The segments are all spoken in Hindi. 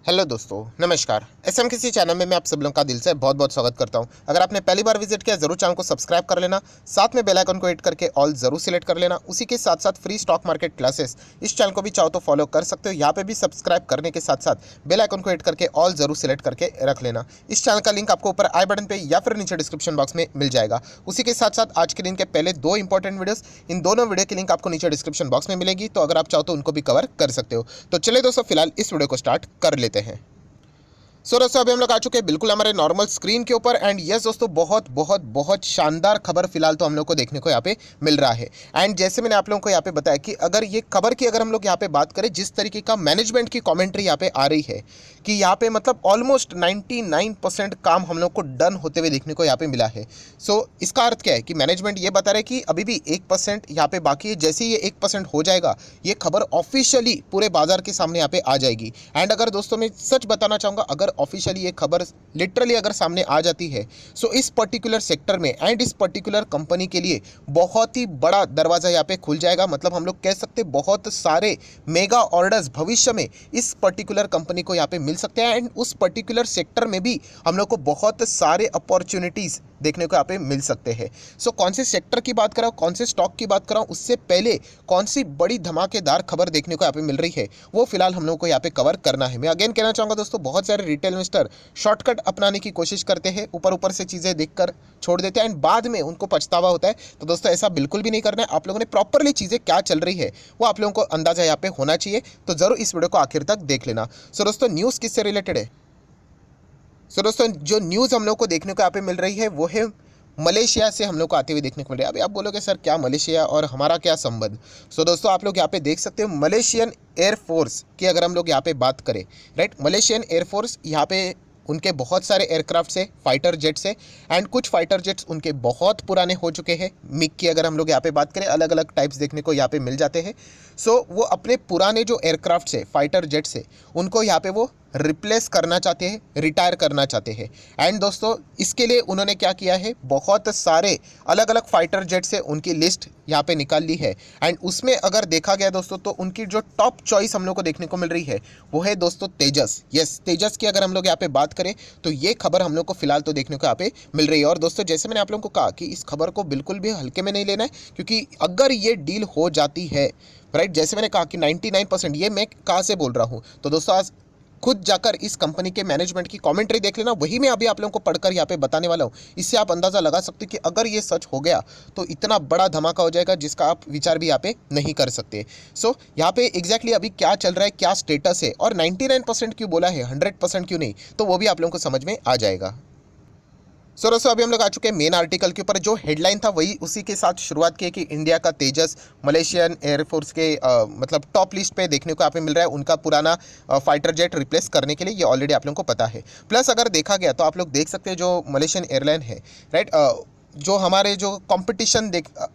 हेलो दोस्तों, नमस्कार। एसएम किसी चैनल में मैं आप सब लोगों का दिल से बहुत बहुत स्वागत करता हूं। अगर आपने पहली बार विजिट किया जरूर चैनल को सब्सक्राइब कर लेना, साथ में बेल आइकन को हिट करके ऑल जरूर सिलेक्ट कर लेना। उसी के साथ साथ फ्री स्टॉक मार्केट क्लासेस इस चैनल को भी चाहो तो फॉलो कर सकते हो। यहाँ पे भी सब्सक्राइब करने के साथ साथ बेल आइकन को हिट करके ऑल जरूर सिलेक्ट करके रख लेना। इस चैनल का लिंक आपको ऊपर आई बटन पे या फिर नीचे डिस्क्रिप्शन बॉक्स में मिल जाएगा। उसी के साथ साथ आज के दिन के पहले दो इंपॉर्टेंट वीडियोस, इन दोनों वीडियो की लिंक आपको नीचे डिस्क्रिप्शन बॉक्स में मिलेगी, तो अगर आप चाहो तो उनको भी कवर कर सकते हो। तो चलिए दोस्तों, फिलहाल इस वीडियो को स्टार्ट कर लेते हैं। दोस्तों अभी हम लोग आ चुके हैं बिल्कुल हमारे नॉर्मल स्क्रीन के ऊपर। एंड यस दोस्तों, बहुत बहुत बहुत शानदार खबर फिलहाल तो हम लोग को देखने को यहाँ पे मिल रहा है। एंड जैसे मैंने आप लोगों को यहाँ पे बताया कि अगर ये खबर की अगर हम लोग यहाँ पे बात करें, जिस तरीके का मैनेजमेंट की कमेंट्री यहाँ पे आ रही है कि यहाँ पे मतलब ऑलमोस्ट 99% काम हम लोग को डन होते हुए देखने को यहाँ पे मिला है। सो इसका अर्थ क्या है कि मैनेजमेंट ये बता रहे हैं कि अभी भी 1% यहाँ पे बाकी है। जैसे ही ये 1% हो जाएगा, ये खबर ऑफिशियली पूरे बाजार के सामने यहाँ पे आ जाएगी। एंड अगर दोस्तों मैं सच बताना चाहूँगा, अगर ऑफिशियली ये खबर लिटरली अगर सामने आ जाती है, सो इस पर्टिकुलर सेक्टर में एंड इस पर्टिकुलर कंपनी के लिए बहुत ही बड़ा दरवाजा यहाँ पे खुल जाएगा। मतलब हम लोग कह सकते हैं बहुत सारे मेगा ऑर्डर्स भविष्य में इस पर्टिकुलर कंपनी को यहाँ पे मिल सकते हैं। एंड उस पर्टिकुलर सेक्टर में भी हम लोग को बहुत सारे अपॉर्चुनिटीज़ देखने को यहाँ पे मिल सकते हैं। सो कौन से सेक्टर की बात कर रहा हूँ, कौन से स्टॉक की बात कर रहा हूँ, उससे पहले कौन सी बड़ी धमाकेदार खबर देखने को यहाँ पे मिल रही है, वो फिलहाल हम लोग को यहाँ पे कवर करना है। मैं अगेन कहना चाहूँगा दोस्तों, बहुत सारे रिटेल इन्वेस्टर शॉर्टकट अपनाने की कोशिश करते हैं, ऊपर ऊपर से चीज़ें देखकर छोड़ देते हैं एंड बाद में उनको पछतावा होता है। तो दोस्तों ऐसा बिल्कुल भी नहीं करना है। आप लोगों ने प्रॉपरली चीज़ें क्या चल रही है वो आप लोगों को अंदाजा यहाँ पे होना चाहिए। तो जरूर इस वीडियो को आखिर तक देख लेना। सो दोस्तों, न्यूज़ किससे रिलेटेड है? सो दोस्तों, जो न्यूज़ हम लोग को देखने को यहाँ पे मिल रही है वो है मलेशिया से हम लोग को आते हुए देखने को मिल रहा है। अभी आप बोलोगे सर क्या मलेशिया और हमारा क्या संबंध? सो दोस्तों, आप लोग यहाँ पे देख सकते हो मलेशियन एयरफोर्स की अगर हम लोग यहाँ पे बात करें, राइट, मलेशियन एयरफोर्स यहाँ पे उनके बहुत सारे एयरक्राफ्ट से, फाइटर जेट्स है एंड कुछ फाइटर जेट्स उनके बहुत पुराने हो चुके हैं। मिग की अगर हम लोग यहाँ पे बात करें, अलग अलग टाइप्स देखने को यहाँ पे मिल जाते हैं। सो वो अपने पुराने जो एयरक्राफ्ट से, फाइटर जेट्स से, उनको यहाँ पे वो रिप्लेस करना चाहते हैं, रिटायर करना चाहते हैं। एंड दोस्तों इसके लिए उन्होंने क्या किया है, बहुत सारे अलग अलग फाइटर जेट से उनकी लिस्ट यहाँ पे निकाल ली है। एंड उसमें अगर देखा गया दोस्तों, तो उनकी जो टॉप चॉइस हम लोग को देखने को मिल रही है वो है दोस्तों तेजस। यस, तेजस की अगर हम लोग यहाँ पे बात करें तो ये खबर हम लोग को फिलहाल तो देखने को यहाँ पे मिल रही है। और दोस्तों जैसे मैंने आप लोगों को कहा कि इस खबर को बिल्कुल भी हल्के में नहीं लेना है, क्योंकि अगर ये डील हो जाती है, राइट, जैसे मैंने कहा कि 99%, ये मैं कहाँ से बोल रहा हूँ, तो दोस्तों आज खुद जाकर इस कंपनी के मैनेजमेंट की कमेंट्री देख लेना। वही मैं अभी आप लोगों को पढ़कर यहाँ पे बताने वाला हूँ। इससे आप अंदाज़ा लगा सकते हो कि अगर ये सच हो गया तो इतना बड़ा धमाका हो जाएगा जिसका आप विचार भी यहाँ पे नहीं कर सकते। सो यहाँ पे एग्जैक्टली अभी क्या चल रहा है, क्या स्टेटस है, और 99% क्यों बोला है, 100% क्यों नहीं, तो वो भी आप लोगों को समझ में आ जाएगा। सो दोस्तों अभी हम लोग आ चुके हैं मेन आर्टिकल के ऊपर। जो हेडलाइन था वही उसी के साथ शुरुआत की है कि इंडिया का तेजस मलेशियन एयरफोर्स के मतलब टॉप लिस्ट पे देखने को यहाँ पे मिल रहा है, उनका पुराना फाइटर जेट रिप्लेस करने के लिए। ये ऑलरेडी आप लोगों को पता है। प्लस अगर देखा गया तो आप लोग देख सकते हैं जो मलेशियन एयरलाइन है, राइट, जो हमारे जो कंपटीशन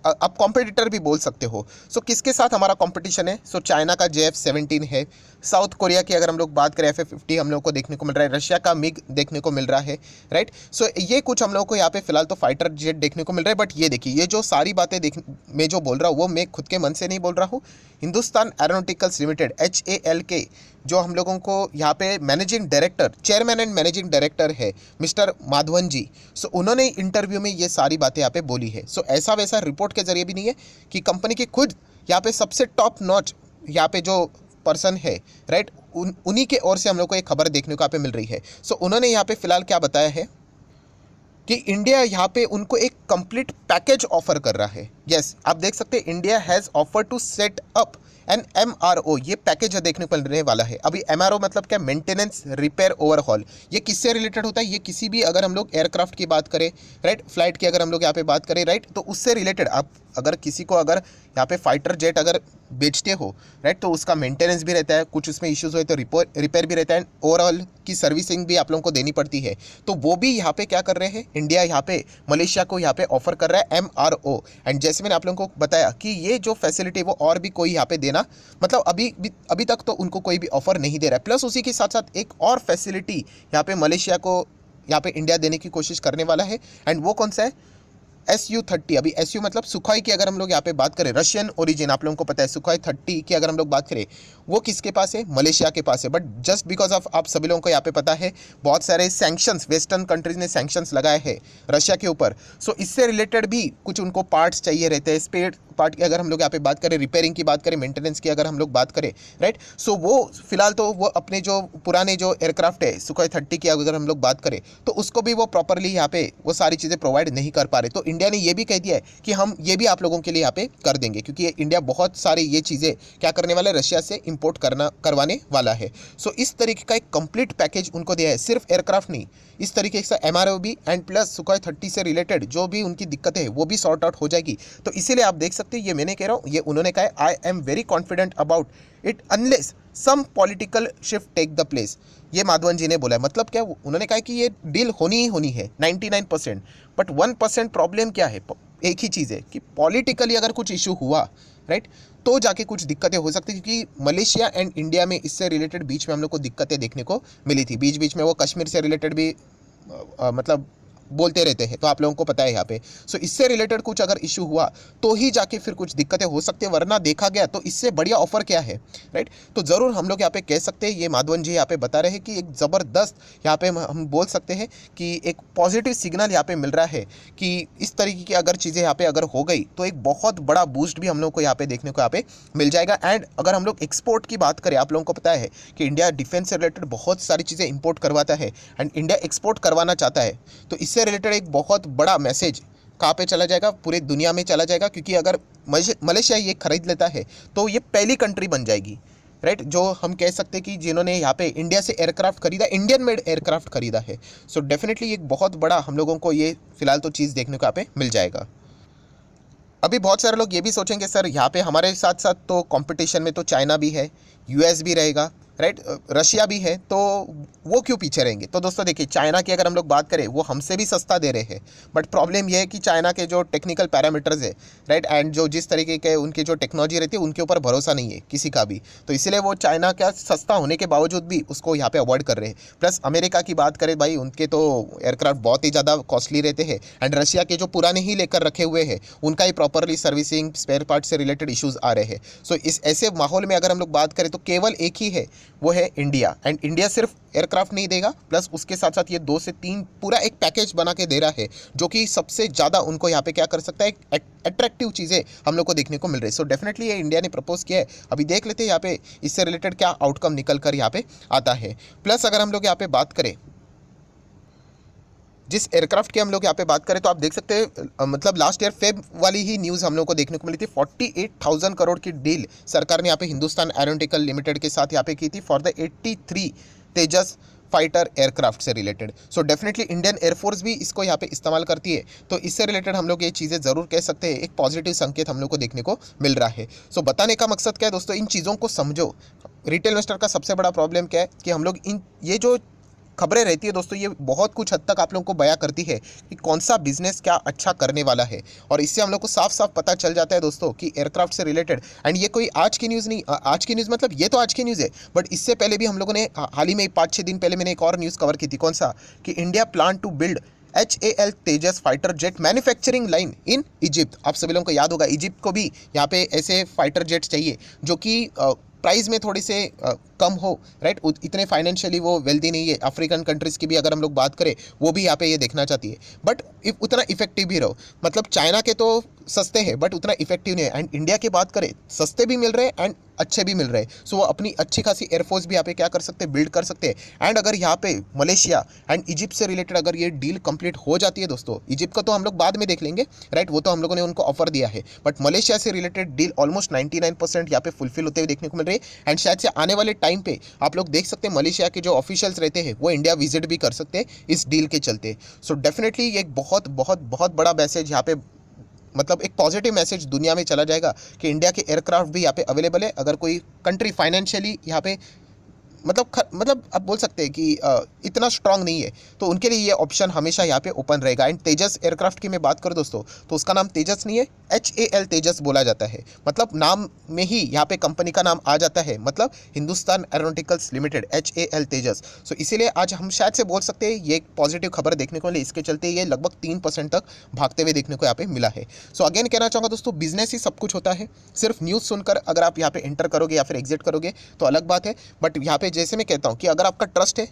आप कॉम्पिटिटर भी बोल सकते हो। सो किसके साथ हमारा कंपटीशन है? सो चाइना का JF-17 है, साउथ कोरिया की अगर हम लोग बात करें FA-50 हम लोग को देखने को मिल रहा है, रशिया का मिग देखने को मिल रहा है, राइट। सो ये कुछ हम लोग को यहाँ पे फिलहाल तो फाइटर जेट देखने को मिल रहा है। बट ये देखिए, ये जो सारी बातें मैं जो बोल रहा हूँ वो मैं खुद के मन से नहीं बोल रहा हूँ। हिंदुस्तान एरोनॉटिकल्स लिमिटेड HAL जो हम लोगों को यहाँ पे managing director, chairman and managing director है मिस्टर माधवन जी। सो उन्होंने इंटरव्यू में ये सारी बातें यहाँ पे बोली है। सो ऐसा वैसा रिपोर्ट के जरिए भी नहीं है कि कंपनी की खुद यहाँ पे सबसे टॉप नॉच यहाँ पे जो पर्सन है, राइट, उन्हीं के ओर से हम लोग को एक खबर देखने को यहाँ पे मिल रही है। सो उन्होंने यहाँ पे फिलहाल क्या बताया है कि इंडिया यहाँ पे उनको एक कंप्लीट पैकेज ऑफर कर रहा है। यस, आप देख सकते हैं, India has offer to set up an MRO, ये पैकेज देखने को मिलने वाला है। अभी MRO मतलब क्या? Maintenance, repair, overhaul. ये किससे रिलेटेड होता है? ये किसी भी अगर हम लोग एयरक्राफ्ट की बात करें, राइट, फ्लाइट की अगर हम लोग यहाँ पे बात करें, राइट, तो उससे रिलेटेड आप अगर किसी को अगर यहाँ पे फाइटर जेट अगर बेचते हो, राइट, तो उसका मेंटेनेंस भी रहता है, कुछ उसमें इश्यूज हुए तो रिपेयर भी रहता है, ओवरऑल की सर्विसिंग भी आप लोगों को देनी पड़ती है। तो वो भी यहाँ पे क्या कर रहे हैं, इंडिया यहाँ पे मलेशिया को यहाँ पे ऑफर कर रहा है MRO। एंड जैसे मैंने आप लोगों को बताया कि ये जो फैसिलिटी वो और भी कोई यहाँ पे देना, मतलब अभी तक तो उनको कोई भी ऑफर नहीं दे रहा है। प्लस उसी के साथ साथ एक और फैसिलिटी यहाँ पे मलेशिया को यहाँ पे इंडिया देने की कोशिश करने वाला है। एंड वो कौन सा है? Su-30, अभी Su मतलब सुखोई की अगर हम लोग यहाँ पे बात करें, रशियन ओरिजिन, आप लोगों को पता है सुखोई 30 की अगर हम लोग बात करें, वो किसके पास है? मलेशिया के पास है। बट जस्ट बिकॉज ऑफ, आप सभी लोगों को यहाँ पे पता है, बहुत सारे सैंक्शंस वेस्टर्न कंट्रीज ने सैंक्शंस लगाए हैं रशिया के ऊपर। सो इससे रिलेटेड भी कुछ उनको पार्ट्स चाहिए रहते हैं, स्पेयर पार्ट की अगर हम लोग यहाँ पे बात करें, रिपेयरिंग की बात करें, मेंटेनेंस की अगर हम लोग बात करें, राइट। सो वो फिलहाल तो वो अपने जो पुराने जो एयरक्राफ्ट है सुखोई 30 की अगर हम लोग बात करें, तो उसको भी वो प्रॉपरली यहाँ पे वो सारी चीज़ें प्रोवाइड नहीं कर पा रहे। तो इंडिया ने ये भी कह दिया है कि हम ये भी आप लोगों के लिए यहाँ पे कर देंगे, क्योंकि इंडिया बहुत सारी ये चीज़ें क्या करने वाला है, रशिया से इंपोर्ट करवाने वाला है। सो इस तरीके का एक कंप्लीट पैकेज उनको दिया है, सिर्फ एयरक्राफ्ट नहीं, इस तरीके से MRO भी एंड प्लस सुखोई 30 से रिलेटेड जो भी उनकी दिक्कतें है वो भी सॉर्ट आउट हो जाएगी। तो इसीलिए आप देख सकते हैं, ये मैंने कह रहा हूँ, ये उन्होंने कहा है, I am very confident about it unless some political shift take the place. ये माधवन जी ने बोला है। मतलब क्या, उन्होंने कहा कि ये डील होनी ही होनी है 99%, बट 1% प्रॉब्लम क्या है, एक ही चीज़ है कि पॉलिटिकली अगर कुछ इशू हुआ, राइट, तो जाके कुछ दिक्कतें हो सकती है, क्योंकि मलेशिया एंड इंडिया में इससे रिलेटेड बीच में हम लोग को दिक्कतें देखने को मिली थी। बीच बीच में वो कश्मीर से रिलेटेड भी मतलब बोलते रहते हैं, तो आप लोगों को पता है यहाँ पे। सो इससे रिलेटेड कुछ अगर इशू हुआ तो ही जाके फिर कुछ दिक्कतें हो सकती है, वरना देखा गया तो इससे बढ़िया ऑफर क्या है, राइट। तो ज़रूर हम लोग यहाँ पे कह सकते हैं, ये माधवन जी यहाँ पे बता रहे हैं कि एक ज़बरदस्त यहाँ पे हम बोल सकते हैं कि एक पॉजिटिव सिग्नल यहाँ पे मिल रहा है कि इस तरीके की अगर चीज़ें यहाँ पे अगर हो गई तो एक बहुत बड़ा बूस्ट भी हम लोग को यहाँ पे देखने को यहाँ पे मिल जाएगा। एंड अगर हम लोग एक्सपोर्ट की बात करें, आप लोगों को पता है कि इंडिया डिफेंस से रिलेटेड बहुत सारी चीज़ें इंपोर्ट करवाता है एंड इंडिया एक्सपोर्ट करवाना चाहता है। तो इससे रिलेटेड एक बहुत बड़ा मैसेज कहाँ पे चला जाएगा, पूरे दुनिया में चला जाएगा, क्योंकि अगर मलेशिया ये खरीद लेता है तो ये पहली कंट्री बन जाएगी, राइट, जो हम कह सकते हैं कि जिन्होंने यहाँ पे इंडिया से एयरक्राफ्ट खरीदा, इंडियन मेड एयरक्राफ्ट खरीदा है। सो डेफिनेटली एक बहुत बड़ा हम लोगों को ये फिलहाल तो चीज़ देखने को यहाँ पे मिल जाएगा। अभी बहुत सारे लोग ये भी सोचेंगे, सर यहाँ पे हमारे साथ साथ तो कंपटीशन में तो चाइना भी है, US भी रहेगा, राइट, रशिया भी है, तो वो क्यों पीछे रहेंगे? तो दोस्तों देखिए, चाइना की अगर हम लोग बात करें, वो हमसे भी सस्ता दे रहे हैं, बट प्रॉब्लम ये है कि चाइना के जो टेक्निकल पैरामीटर्स है, राइट, एंड जो जिस तरीके के उनकी जो टेक्नोलॉजी रहती है, उनके ऊपर भरोसा नहीं है किसी का भी। तो इसलिए वो चाइना का सस्ता होने के बावजूद भी उसको यहाँ पे अवॉइड कर रहे हैं। प्लस अमेरिका की बात करें भाई, उनके तो एयरक्राफ्ट बहुत ही ज़्यादा कॉस्टली रहते हैं, एंड रशिया के जो पुराने ही लेकर रखे हुए हैं, उनका ही प्रॉपरली सर्विसिंग स्पेयर पार्ट से रिलेटेड इशूज़ आ रहे हैं। सो इस ऐसे माहौल में अगर हम लोग बात करें तो केवल एक ही है, वो है इंडिया। एंड इंडिया सिर्फ एयरक्राफ्ट नहीं देगा, प्लस उसके साथ साथ ये 2 से 3 पूरा एक पैकेज बना के दे रहा है, जो कि सबसे ज़्यादा उनको यहाँ पे क्या कर सकता है, अट्रैक्टिव चीज़ें हम लोग को देखने को मिल रही है। सो डेफिनेटली ये इंडिया ने प्रपोज किया है। अभी देख लेते हैं यहाँ पे इससे रिलेटेड क्या आउटकम निकल कर यहाँ पे आता है। प्लस अगर हम लोग यहाँ पे बात करें, जिस एयरक्राफ्ट की हम लोग यहाँ पे बात करें, तो आप देख सकते हैं, मतलब लास्ट ईयर फेब वाली ही न्यूज़ हम लोग को देखने को मिली थी। 48,000 करोड़ की डील सरकार ने यहाँ पे हिंदुस्तान एरोनॉटिकल लिमिटेड के साथ यहाँ पे की थी for the 83 Tejas fighter aircraft से related. So definitely Indian air force भी इसको यहाँ पे इस्तेमाल करती है। तो इससे रिलेटेड हम लोग ये चीज़ें ज़रूर कह सकते हैं, एक पॉजिटिव संकेत हम लोग को देखने को मिल रहा है। सो बताने का मकसद क्या है दोस्तों, इन चीज़ों को समझो। रिटेल इन्वेस्टर का सबसे बड़ा प्रॉब्लम क्या है कि हम लोग ये जो खबरें रहती है दोस्तों, ये बहुत कुछ हद तक आप लोगों को बयां करती है कि कौन सा बिजनेस क्या अच्छा करने वाला है, और इससे हम लोग को साफ साफ पता चल जाता है दोस्तों कि एयरक्राफ्ट से रिलेटेड। एंड ये कोई आज की न्यूज़ नहीं, आज की न्यूज़ मतलब ये तो आज की न्यूज़ है, बट इससे पहले भी हम लोगों ने हाल ही में 5-6 दिन पहले मैंने एक और न्यूज़ कवर की थी। कौन सा? कि India plan to build HAL Tejas fighter jet manufacturing line in Egypt. आप सभी लोगों को याद होगा, इजिप्ट को भी यहाँ पे ऐसे फाइटर जेट्स चाहिए जो कि प्राइस में थोड़ी से कम हो, राइट, इतने फाइनेंशियली वो वेल्दी नहीं है। अफ्रीकन कंट्रीज़ की भी अगर हम लोग बात करें, वो भी यहाँ पे ये देखना चाहती है, बट उतना इफेक्टिव भी रहो। मतलब चाइना के तो सस्ते हैं बट उतना इफेक्टिव नहीं है, एंड इंडिया की बात करें, सस्ते भी मिल रहे हैं एंड अच्छे भी मिल रहे हैं। सो वो अपनी अच्छी खासी एयरफोर्स भी यहाँ पे क्या कर सकते हैं, बिल्ड कर सकते हैं। एंड अगर यहाँ पे मलेशिया एंड इजिप्ट से रिलेटेड अगर ये डील कंप्लीट हो जाती है दोस्तों, इजिप्ट का तो हम लोग बाद में देख लेंगे, राइट, वो तो हम लोगों ने उनको ऑफर दिया है, बट मलेशिया से रिलेटेड डील ऑलमोस्ट 99% यहाँ पे फुलफिल होते हुए देखने को मिल रही है। एंड शायद से आने वाले टाइम पे आप लोग देख सकते हैं, मलेशिया के जो ऑफिशियल्स रहते हैं वो इंडिया विजिट भी कर सकते हैं इस डील के चलते। सो डेफिनेटली ये एक बहुत बहुत बहुत बड़ा मैसेज यहाँ पे, मतलब एक पॉजिटिव मैसेज दुनिया में चला जाएगा कि इंडिया के एयरक्राफ्ट भी यहाँ पे अवेलेबल है। अगर कोई कंट्री फाइनेंशियली यहाँ पे मतलब आप बोल सकते हैं कि इतना स्ट्रांग नहीं है, तो उनके लिए ये ऑप्शन हमेशा यहाँ पे ओपन रहेगा। एंड तेजस एयरक्राफ्ट की मैं बात करूँ दोस्तों, तो उसका नाम तेजस नहीं है, HAL तेजस बोला जाता है। मतलब नाम में ही यहाँ पे कंपनी का नाम आ जाता है, मतलब हिंदुस्तान एरोनॉटिकल्स लिमिटेड, HAL तेजस। सो इसीलिए आज हम शायद से बोल सकते हैं ये एक पॉजिटिव खबर देखने को मिली, इसके चलते ये लगभग 3% तक भागते हुए देखने को यहाँ पे मिला है। सो अगेन कहना चाहूँगा दोस्तों, बिजनेस ही सब कुछ होता है। सिर्फ न्यूज़ सुनकर अगर आप यहाँ पे एंटर करोगे या फिर एग्जिट करोगे तो अलग बात है, बट यहाँ पे जैसे मैं कहता हूँ कि अगर आपका ट्रस्ट है,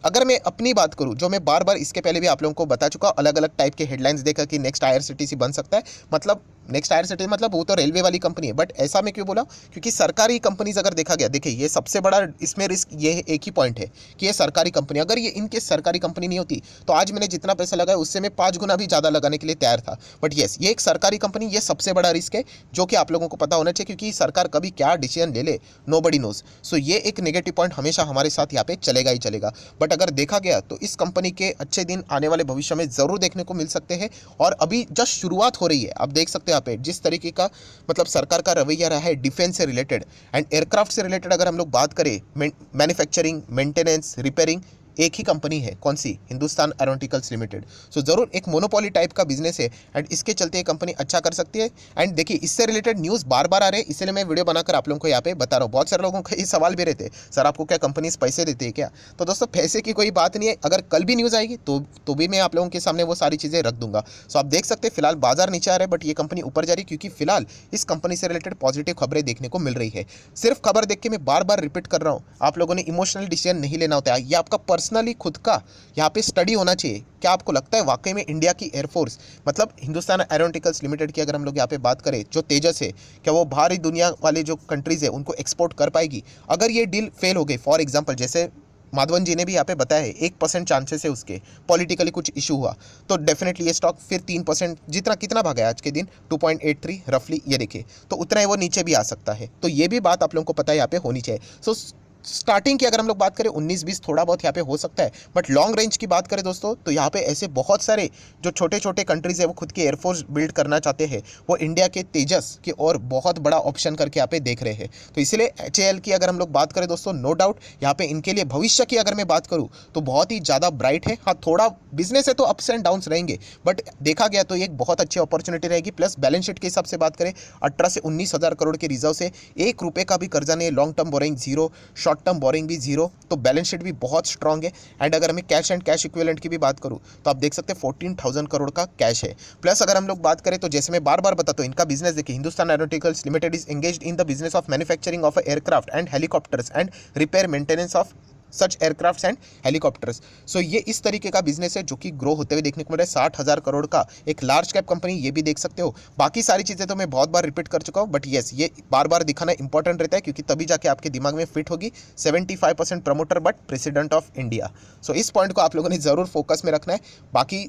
अगर मैं अपनी बात करूँ, जो मैं बार बार इसके पहले भी आप लोगों को बता चुका हूँ, अलग अलग टाइप के हेडलाइंस देखा कि नेक्स्ट IRCTC बन सकता है, मतलब नेक्स्ट IRCTC मतलब वो तो रेलवे वाली कंपनी है, बट ऐसा मैं क्यों बोला, क्योंकि सरकारी कंपनीज अगर देखा गया, देखिए ये सबसे बड़ा इसमें रिस्क ये है, एक ही पॉइंट है कि ये सरकारी कंपनी, अगर ये इनके सरकारी कंपनी नहीं होती तो आज मैंने जितना पैसा लगाया उससे मैं 5 गुना भी ज़्यादा लगाने के लिए तैयार था। बट येस, ये एक सरकारी कंपनी, ये सबसे बड़ा रिस्क है जो कि आप लोगों को पता होना चाहिए, क्योंकि सरकार कभी क्या डिसीजन ले ले नोबडी नोज। सो ये एक नेगेटिव पॉइंट हमेशा हमारे साथ यहाँ पे चलेगा ही चलेगा। बट अगर देखा गया तो इस कंपनी के अच्छे दिन आने वाले भविष्य में ज़रूर देखने को मिल सकते हैं, और अभी जस्ट शुरुआत हो रही है। आप देख सकते हैं यहाँ पे जिस तरीके का मतलब सरकार का रवैया रहा है डिफेंस से रिलेटेड एंड एयरक्राफ्ट से रिलेटेड, अगर हम लोग बात करें मैन्युफैक्चरिंग, मेंटेनेंस, रिपेयरिंग, एक ही कंपनी है, कौन सी, हिंदुस्तान एरोनॉटिकल्स लिमिटेड। सो ज़रूर एक मोनोपोली टाइप का बिजनेस है एंड इसके चलते ये कंपनी अच्छा कर सकती है। एंड देखिए इससे रिलेटेड न्यूज़ बार बार आ रहे हैं, इसलिए मैं वीडियो बनाकर आप लोगों को यहाँ पे बता रहा हूँ। बहुत सारे लोगों के ये सवाल भी रहते हैं, सर आपको क्या कंपनीज पैसे देती है क्या? तो दोस्तों पैसे की कोई बात नहीं है, अगर कल भी न्यूज़ आएगी तो भी मैं आप लोगों के सामने वो सारी चीज़ें रख दूंगा। सो आप देख सकते हैं फिलहाल बाजार नीचे आ रहा है, बट ये कंपनी ऊपर जा रही है, क्योंकि फिलहाल इस कंपनी से रिलेटेड पॉजिटिव खबरें देखने को मिल रही है। सिर्फ खबर देख के मैं बार बार रिपीट कर रहा हूँ, आप लोगों ने इमोशनल डिसीजन नहीं लेना होता है, ये आपका पर्सनली खुद का यहाँ पे स्टडी होना चाहिए। क्या आपको लगता है वाकई में इंडिया की एयरफोर्स, मतलब हिंदुस्तान एरोनॉटिकल्स लिमिटेड की अगर हम लोग यहाँ पे बात करें, जो तेजस है, क्या वो बाहरी दुनिया वाले जो कंट्रीज है उनको एक्सपोर्ट कर पाएगी? अगर ये डील फेल हो गई, फॉर एग्जांपल जैसे माधवन जी ने भी यहाँ पे बताया है 1% चांसेस है उसके, पॉलिटिकली कुछ इशू हुआ तो डेफिनेटली ये स्टॉक फिर 3% जितना कितना भागा है आज के दिन 2.83 रफली, ये देखिए तो उतना ही वो नीचे भी आ सकता है। तो ये भी बात आप लोगों को पता है यहाँ पे होनी चाहिए। सो स्टार्टिंग की अगर हम लोग बात करें 19-20 थोड़ा बहुत यहाँ पे हो सकता है, बट लॉन्ग रेंज की बात करें दोस्तों तो यहाँ पे ऐसे बहुत सारे जो छोटे छोटे कंट्रीज है वो खुद की एयरफोर्स बिल्ड करना चाहते हैं, वो इंडिया के तेजस की और बहुत बड़ा ऑप्शन करके यहाँ पे देख रहे हैं। तो इसीलिए HAL की अगर हम लोग बात करें दोस्तों, नो डाउट यहाँ पे इनके लिए भविष्य की अगर मैं बात करूँ तो बहुत ही ज़्यादा ब्राइट है। हाँ थोड़ा बिजनेस है तो अप्स एंड डाउन्स रहेंगे, बट देखा गया तो ये एक बहुत अच्छी अपॉर्चुनिटी रहेगी। प्लस बैलेंस शीट के हिसाब से बात करें 18 से 19 हज़ार करोड़ के रिजर्व से 1 रुपये का भी कर्जा नहीं है, long term borrowing zero, short term borrowing भी जीरो, तो बैलेंस शीट भी बहुत स्ट्रांग है। एंड अगर मैं कैश एंड कैश इक्विवेलेंट की भी बात करूं तो आप देख सकते हैं 14,000 करोड़ का कैश है। प्लस अगर हम लोग बात करें तो जैसे मैं बार बार बताता हूं, इनका बिजनेस देखिए, Hindustan aeronauticals limited is engaged in the business of manufacturing of aircraft and helicopters and repair maintenance of such aircrafts and helicopters. So ये इस तरीके का बिजनेस है जो कि ग्रो होते हुए देखने को मिल रहा है। 60,000 करोड़ का एक लार्ज कैप कंपनी, ये भी देख सकते हो। बाकी सारी चीज़ें तो मैं बहुत बार रिपीट कर चुका हूँ, बट येस ये बार बार दिखाना इंपॉर्टेंट रहता है, क्योंकि तभी जाके आपके दिमाग में फिट होगी। 75% promoter but president of India. So इस पॉइंट को आप लोगों ने ज़रूर फोकस में रखना है। बाकी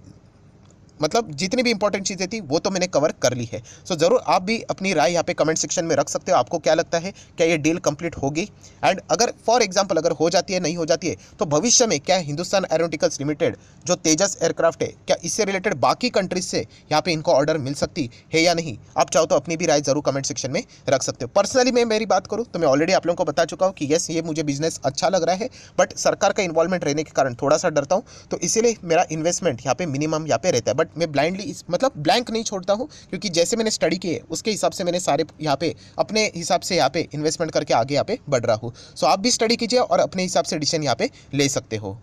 मतलब जितनी भी इंपॉर्टेंट चीज़ें थी वो तो मैंने कवर कर ली है। सो ज़रूर आप भी अपनी राय यहाँ पे कमेंट सेक्शन में रख सकते हो, आपको क्या लगता है, क्या ये डील कंप्लीट होगी? एंड अगर फॉर एग्जांपल अगर हो जाती है, नहीं हो जाती है, तो भविष्य में क्या हिंदुस्तान एरोनॉटिकल्स लिमिटेड जो तेजस एयरक्राफ्ट है, क्या इससे रिलेटेड बाकी कंट्रीज से यहाँ पे इनको ऑर्डर मिल सकती है या नहीं? आप चाहो तो अपनी भी राय जरूर कमेंट सेक्शन में रख सकते हो। पर्सनली मैं मेरी बात करूँ तो मैं ऑलरेडी आप लोगों को बता चुका हूँ कि येस ये मुझे बिजनेस अच्छा लग रहा है, बट सरकार का इन्वॉल्वमेंट रहने के कारण थोड़ा सा डरता हूँ, तो इसीलिए मेरा इन्वेस्टमेंट यहाँ पे मिनिमम यहाँ पे रहता है। बट मैं ब्लाइंडली मतलब ब्लैंक नहीं छोड़ता हूँ, क्योंकि जैसे मैंने स्टडी किए उसके हिसाब से मैंने सारे यहाँ पे अपने हिसाब से यहाँ पे इन्वेस्टमेंट करके आगे यहाँ पे बढ़ रहा हूँ। सो आप भी स्टडी कीजिए और अपने हिसाब से डिसीजन यहाँ पे ले सकते हो।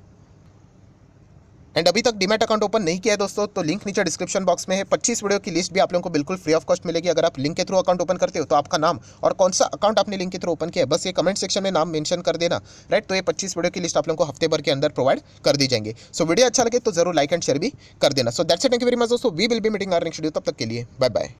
एंड अभी तक डीमैट अकाउंट ओपन नहीं किया है दोस्तों, तो लिंक नीचे डिस्क्रिप्शन बॉक्स में है। 25 वीडियो की लिस्ट भी आप लोगों को बिल्कुल फ्री ऑफ कॉस्ट मिलेगी। अगर आप लिंक के थ्रू अकाउंट ओपन करते हो तो आपका नाम और कौन सा अकाउंट आपने लिंक के थ्रू ओपन किया है बस ये कमेंट सेक्शन में नाम मेंशन कर देना, राइट? तो ये 25 वीडियो की लिस्ट आप लोगों को हफ्ते भर के अंदर प्रोवाइड कर दी जाएंगे। सो वीडियो अच्छा लगे तो जरूर लाइक एंड शेयर भी कर देना। So that's it, thank you very much दोस्तों, we will be meeting our next video, तब तक के लिए बाय बाय।